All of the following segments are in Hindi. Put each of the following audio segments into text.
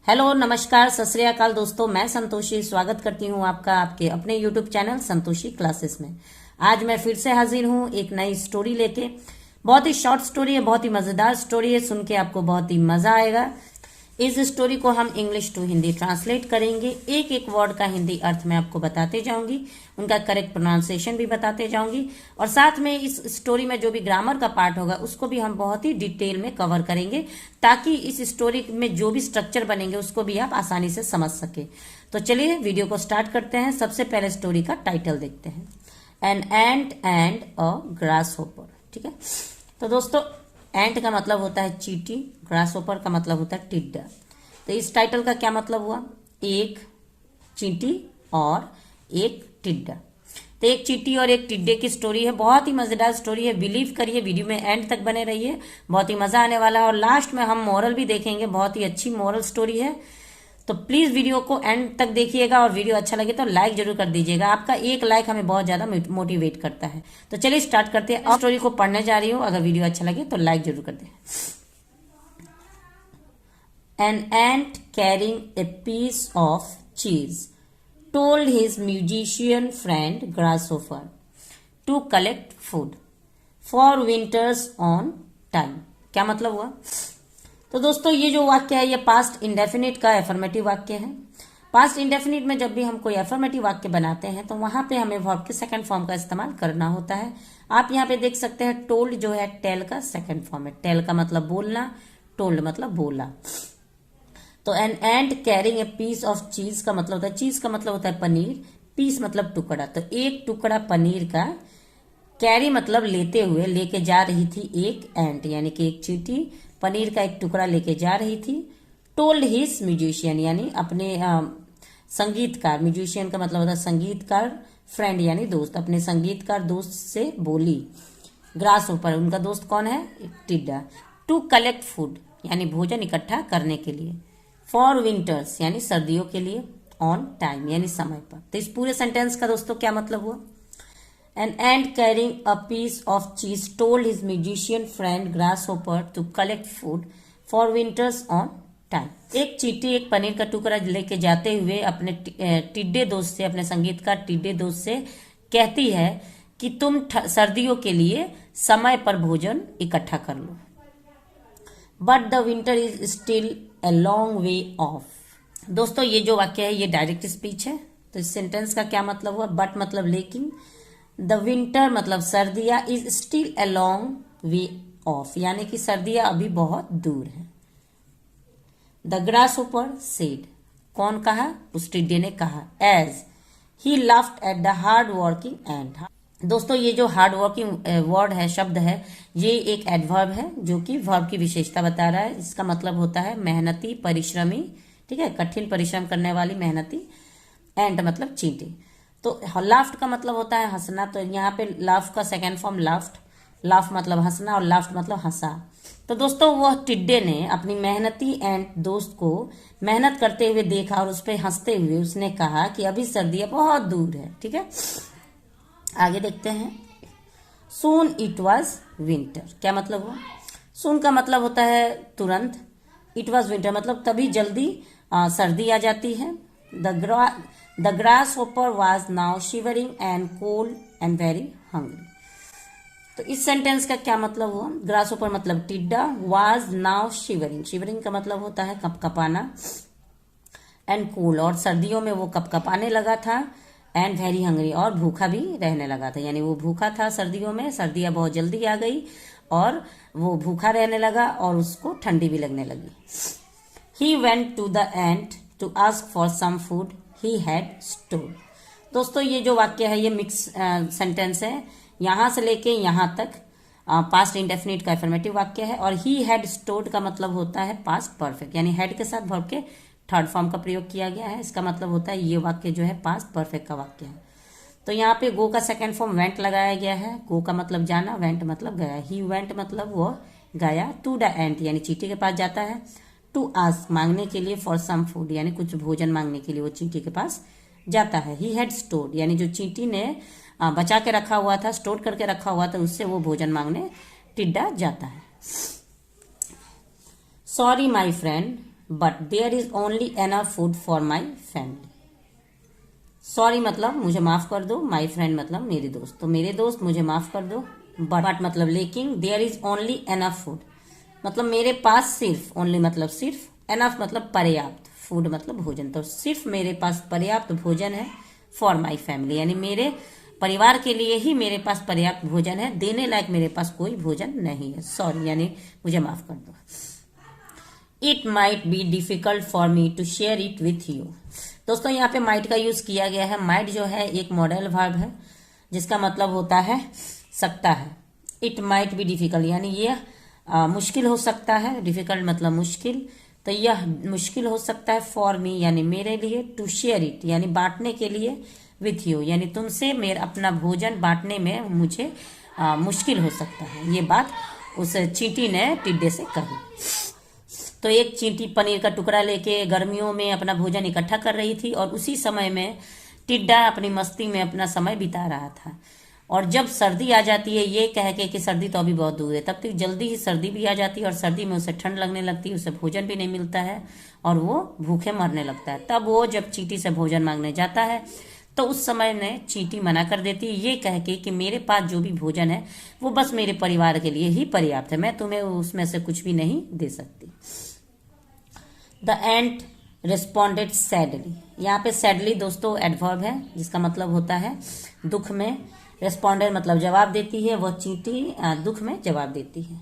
हेलो नमस्कार सत श्री अकाल दोस्तों, मैं संतोषी स्वागत करती हूँ आपका आपके अपने यूट्यूब चैनल संतोषी क्लासेस में। आज मैं फिर से हाजिर हूँ एक नई स्टोरी लेके। बहुत ही शॉर्ट स्टोरी है, बहुत ही मजेदार स्टोरी है, सुन के आपको बहुत ही मजा आएगा। इस स्टोरी को हम इंग्लिश टू हिंदी ट्रांसलेट करेंगे। एक एक वर्ड का हिंदी अर्थ मैं आपको बताते जाऊंगी, उनका करेक्ट प्रोनाउंसिएशन भी बताते जाऊंगी, और साथ में इस स्टोरी में जो भी ग्रामर का पार्ट होगा उसको भी हम बहुत ही डिटेल में कवर करेंगे, ताकि इस स्टोरी में जो भी स्ट्रक्चर बनेंगे उसको भी आप आसानी से समझ सके। तो चलिए वीडियो को स्टार्ट करते हैं। सबसे पहले स्टोरी का टाइटल देखते हैं, an ant and a grass hopper. ठीक है, तो दोस्तों एंट का मतलब होता है चींटी, ग्रास होपर का मतलब होता है टिड्डा। तो इस टाइटल का क्या मतलब हुआ? एक चींटी और एक टिड्डा। तो एक चींटी और एक टिड्डे की स्टोरी है, बहुत ही मजेदार स्टोरी है। बिलीव करिए, वीडियो में एंड तक बने रहिए, बहुत ही मजा आने वाला है। और लास्ट में हम मोरल भी देखेंगे, बहुत ही अच्छी मोरल स्टोरी है। तो प्लीज वीडियो को एंड तक देखिएगा, और वीडियो अच्छा लगे तो लाइक जरूर कर दीजिएगा। आपका एक लाइक हमें बहुत ज्यादा मोटिवेट करता है। तो चलिए स्टार्ट करते हैं। स्टोरी को पढ़ने जा रही हूँ, अगर वीडियो अच्छा लगे तो लाइक जरूर कर दें। An ant carrying a piece of cheese told his musician friend Grasshopper to collect food for winters on time। क्या मतलब हुआ? तो दोस्तों ये जो वाक्य है ये पास्ट इंडेफिनिट का एफर्मेटिव वाक्य है। पास्ट इंडेफिनिट में जब भी हम कोई एफर्मेटिव वाक्य बनाते हैं तो वहां पे हमें वर्ब के सेकंड फॉर्म का इस्तेमाल करना होता है। आप यहाँ पे देख सकते हैं टोल्ड जो है टेल का सेकंड फॉर्म है। टेल का मतलब बोलना, टोल्ड मतलब बोला। तो an ant carrying a piece of cheese का मतलब होता है, चीज का मतलब होता है पनीर, पीस मतलब टुकड़ा। तो एक टुकड़ा पनीर का, कैरी मतलब लेते हुए, लेके जा रही थी एक एंट यानी कि एक चींटी पनीर का एक टुकड़ा लेके जा रही थी। टोल्ड हिज म्यूजिशियन यानी अपने संगीतकार, म्यूजिशियन का मतलब होता है संगीतकार, फ्रेंड यानी दोस्त, अपने संगीतकार दोस्त से बोली। ग्रास ऊपर उनका दोस्त कौन है? एक टिड्डा। टू कलेक्ट फूड यानी भोजन इकट्ठा करने के लिए। फॉर विंटर्स यानी सर्दियों के लिए। ऑन टाइम यानी समय पर। तो इस पूरे सेंटेंस का दोस्तों क्या मतलब हुआ? An ant carrying a piece of cheese told his musician friend grasshopper to collect food for winters on time. एक चींटी एक पनीर का टुकड़ा लेके जाते हुए अपने टिड्डे दोस्त से, अपने संगीतकार टिड्डे दोस्त से कहती है कि तुम सर्दियों के लिए समय पर भोजन इकट्ठा कर लो। But the winter is still a long way off. दोस्तों ये जो वाक्य है ये डायरेक्ट स्पीच है। तो इस सेंटेंस का क्या मतलब हुआ? बट मतलब लेकिन, द विंटर मतलब सर्दियां, is still a long way of यानी कि सर्दियां अभी बहुत दूर है। द ग्रासहोपर सेड, कौन कहा? उस टिड्डे ने कहा। As he laughed at the hard working ant. दोस्तों ये जो हार्ड वर्किंग वर्ड है, शब्द है, ये एक एडवर्ब है जो कि वर्ब की विशेषता बता रहा है। इसका मतलब होता है मेहनती, परिश्रमी। ठीक है, कठिन परिश्रम करने वाली, मेहनती। एंट मतलब चींटी। तो लाफ्ट का मतलब होता है हंसना। तो यहाँ पे लाफ का सेकेंड फॉर्म लाफ्ट, लाफ मतलब हंसना और लाफ्ट मतलब हंसा। तो दोस्तों वह टिड्डे ने अपनी मेहनती एंट दोस्त को मेहनत करते हुए देखा और उस पर हंसते हुए उसने कहा कि अभी सर्दियां बहुत दूर है। ठीक है, आगे देखते हैं। सून इट वॉज विंटर, क्या मतलब हुआ? सून का मतलब होता है तुरंत, इट वॉज विंटर मतलब तभी जल्दी सर्दी आ जाती है। The grass hopper was now shivering and cold and very hungry. तो इस सेंटेंस का क्या मतलब हुआ? ग्रास होपर मतलब टिड्डा, वॉज नाउ शिवरिंग, शिवरिंग का मतलब होता है कपकपाना, एंड कोल्ड और सर्दियों में वो कपकपाने लगा था, एंड वेरी हंग्री और भूखा भी रहने लगा था। यानी वो भूखा था सर्दियों में, सर्दियां बहुत जल्दी आ गई और वो भूखा रहने लगा और उसको ठंडी भी लगने लगी। He went to the ant to ask for some food he had stored. दोस्तों ये जो वाक्य है ये मिक्स सेंटेंस है, यहां से लेके यहां तक पास्ट इंडेफिनिट का एफर्मेटिव वाक्य है। और ही हैड स्टोर्ड का मतलब होता है पास्ट परफेक्ट, यानी हैड के साथ वर्ब के थर्ड फॉर्म का प्रयोग किया गया है। इसका मतलब होता है ये वाक्य जो है पास्ट परफेक्ट का वाक्य है। तो यहाँ पे गो का सेकंड फॉर्म वेंट लगाया गया है। गो का मतलब जाना, वेंट मतलब गया। ही वेंट मतलब वो गया। टू द एंट यानी चींटी के पास जाता है। टू आस्क मांगने के लिए, फॉर सम फूड यानी कुछ भोजन मांगने के लिए वो चींटी के पास जाता है। ही हैड स्टोर्ड यानी जो चींटी ने बचा के रखा हुआ था, स्टोर करके रखा हुआ था, उससे वो भोजन मांगने टिड्डा जाता है। Sorry my friend but there is only enough food for my family. Sorry मतलब मुझे माफ कर दो, माई फ्रेंड मतलब मेरे दोस्त, तो मेरे दोस्त मुझे माफ कर दो। बट मतलब लेकिन, there is only enough food मतलब मेरे पास सिर्फ, ओनली मतलब सिर्फ, एनफ मतलब पर्याप्त, फूड मतलब भोजन, तो सिर्फ मेरे पास पर्याप्त भोजन है फॉर माई फैमिली, यानी मेरे परिवार के लिए ही मेरे पास पर्याप्त भोजन है, देने लायक मेरे पास कोई भोजन नहीं है। सॉरी यानी मुझे माफ कर दो। It might be difficult for me to share it with you. दोस्तों यहाँ पे माइट का यूज किया गया है। माइट जो है एक मॉडल वर्ब है जिसका मतलब होता है सकता है। इट माइट बी डिफिकल्ट यानी ये मुश्किल हो सकता है, डिफिकल्ट मतलब मुश्किल, तो यह मुश्किल हो सकता है फॉर मी यानी मेरे लिए, टू शेयर इट यानी बांटने के लिए, विथ यू यानी तुमसे मेरा अपना भोजन बांटने में मुझे मुश्किल हो सकता है। ये बात उस चींटी ने टिड्डे से कही। तो एक चींटी पनीर का टुकड़ा लेके गर्मियों में अपना भोजन इकट्ठा कर रही थी और उसी समय में टिड्डा अपनी मस्ती में अपना समय बिता रहा था। और जब सर्दी आ जाती है, ये कह के कि सर्दी तो अभी बहुत दूर है, तब तक जल्दी ही सर्दी भी आ जाती है और सर्दी में उसे ठंड लगने लगती है, उसे भोजन भी नहीं मिलता है और वो भूखे मरने लगता है। तब वो जब चींटी से भोजन मांगने जाता है तो उस समय ने चींटी मना कर देती है, ये कह के कि मेरे पास जो भी भोजन है वो बस मेरे परिवार के लिए ही पर्याप्त है, मैं तुम्हें उसमें से कुछ भी नहीं दे सकती। The ant responded sadly. यहाँ पे सैडली दोस्तों एडवर्ब है जिसका मतलब होता है दुख में। रिस्पॉन्डेड मतलब जवाब देती है, वह चींटी दुख में जवाब देती है।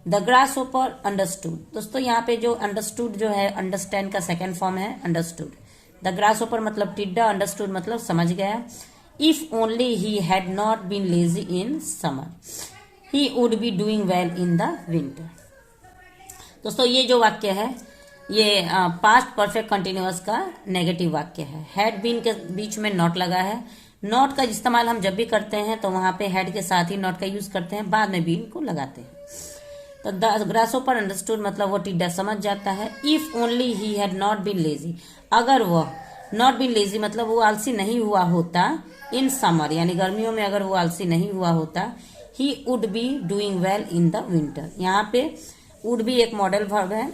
The grasshopper understood. दोस्तों यहाँ पे जो अंडरस्टूड जो है, अंडरस्टैंड का सेकेंड फॉर्म है अंडरस्टूड। द ग्रासहोपर मतलब टिड्डा, अंडरस्टूड मतलब समझ गया। If only he had not been lazy in summer he would be doing well in the winter. दोस्तों ये जो वाक्य है ये पास्ट परफेक्ट कंटिन्यूअस का नेगेटिव वाक्य है। हैड बीन के बीच में नॉट लगा है। नॉट का इस्तेमाल हम जब भी करते हैं तो वहां पे हैड के साथ ही नॉट का यूज करते हैं, बाद में बीन को लगाते हैं। तो द ग्रासहोपर अंडरस्टूड मतलब वो टिड्डा समझ जाता है। If only he had not been lazy, अगर वह नॉट बीन लेजी मतलब वो आलसी नहीं हुआ होता इन समर यानी गर्मियों में अगर वो आलसी नहीं हुआ होता, ही would be doing well in the winter. यहाँ पे वुड बी एक मॉडल वर्ब है।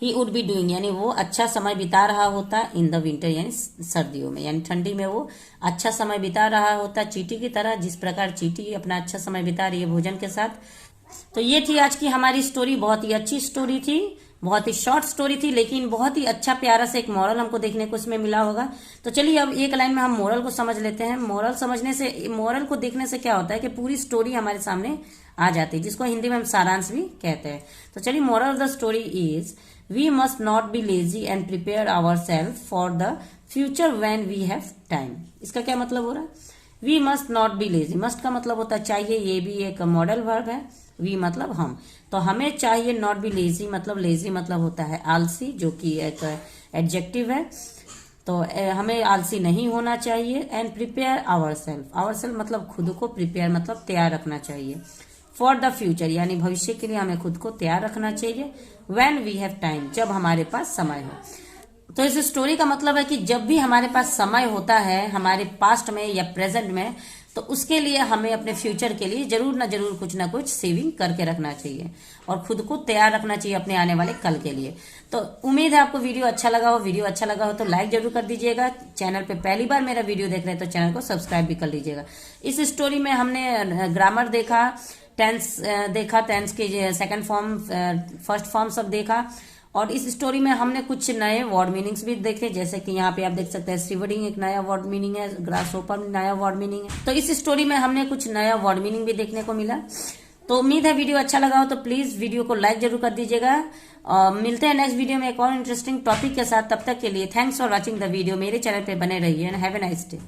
ही वुड बी डूइंग यानी वो अच्छा समय बिता रहा होता इन द विंटर यानी सर्दियों में, यानी ठंडी में वो अच्छा समय बिता रहा होता चींटी की तरह, जिस प्रकार चींटी अपना अच्छा समय बिता रही है भोजन के साथ। तो ये थी आज की हमारी स्टोरी। बहुत ही अच्छी स्टोरी थी, बहुत ही शॉर्ट स्टोरी थी, लेकिन बहुत ही अच्छा प्यारा सा एक मॉरल हमको देखने को इसमें मिला होगा। तो चलिए अब एक लाइन में हम मोरल को समझ लेते हैं। मोरल समझने से, मोरल को देखने से क्या होता है कि पूरी स्टोरी हमारे सामने आ जाती है, जिसको हिंदी में हम सारांश भी कहते हैं। तो चलिए moral of the story is we must not be lazy and prepare our self for the future when we have time. इसका क्या मतलब हो रहा है? We must not be lazy, must का मतलब होता है चाहिए, ये भी एक मॉडल वर्ब है। वी मतलब हम, तो हमें चाहिए नॉट बी लेजी मतलब लेजी मतलब होता है आलसी, जो कि एक एडजेक्टिव है। तो हमें आलसी नहीं होना चाहिए। एंड प्रिपेयर आवर सेल्फ मतलब खुद को, प्रिपेयर मतलब तैयार रखना चाहिए। फॉर द फ्यूचर यानी भविष्य के लिए हमें खुद को तैयार रखना चाहिए। व्हेन वी हैव टाइम जब हमारे पास समय हो। तो इस स्टोरी का मतलब है कि जब भी हमारे पास समय होता है हमारे पास्ट में या प्रेजेंट में, तो उसके लिए हमें अपने फ्यूचर के लिए जरूर ना जरूर कुछ ना कुछ सेविंग करके रखना चाहिए और खुद को तैयार रखना चाहिए अपने आने वाले कल के लिए। तो उम्मीद है आपको वीडियो अच्छा लगा हो। वीडियो अच्छा लगा हो तो लाइक जरूर कर दीजिएगा। चैनल पे पहली बार मेरा वीडियो देख रहे हैं तो चैनल को सब्सक्राइब भी कर लीजिएगा। इस स्टोरी में हमने ग्रामर देखा, टेंस देखा, टेंस के सेकंड फॉर्म, फर्स्ट फॉर्म सब देखा, और इस स्टोरी में हमने कुछ नए वर्ड मीनिंग्स भी देखे, जैसे कि यहाँ पे आप देख सकते हैं स्टीवर्डिंग एक नया वर्ड मीनिंग है, ग्रासहोपर नया वर्ड मीनिंग है। तो इस स्टोरी में हमने कुछ नया वर्ड मीनिंग भी देखने को मिला। तो उम्मीद है वीडियो अच्छा लगा हो तो प्लीज वीडियो को लाइक जरूर कर दीजिएगा। मिलते हैं नेक्स्ट वीडियो में एक और इंटरेस्टिंग टॉपिक के साथ। तब तक के लिए thanks for watching the video. मेरे चैनल पे बने रहिए and have a nice day.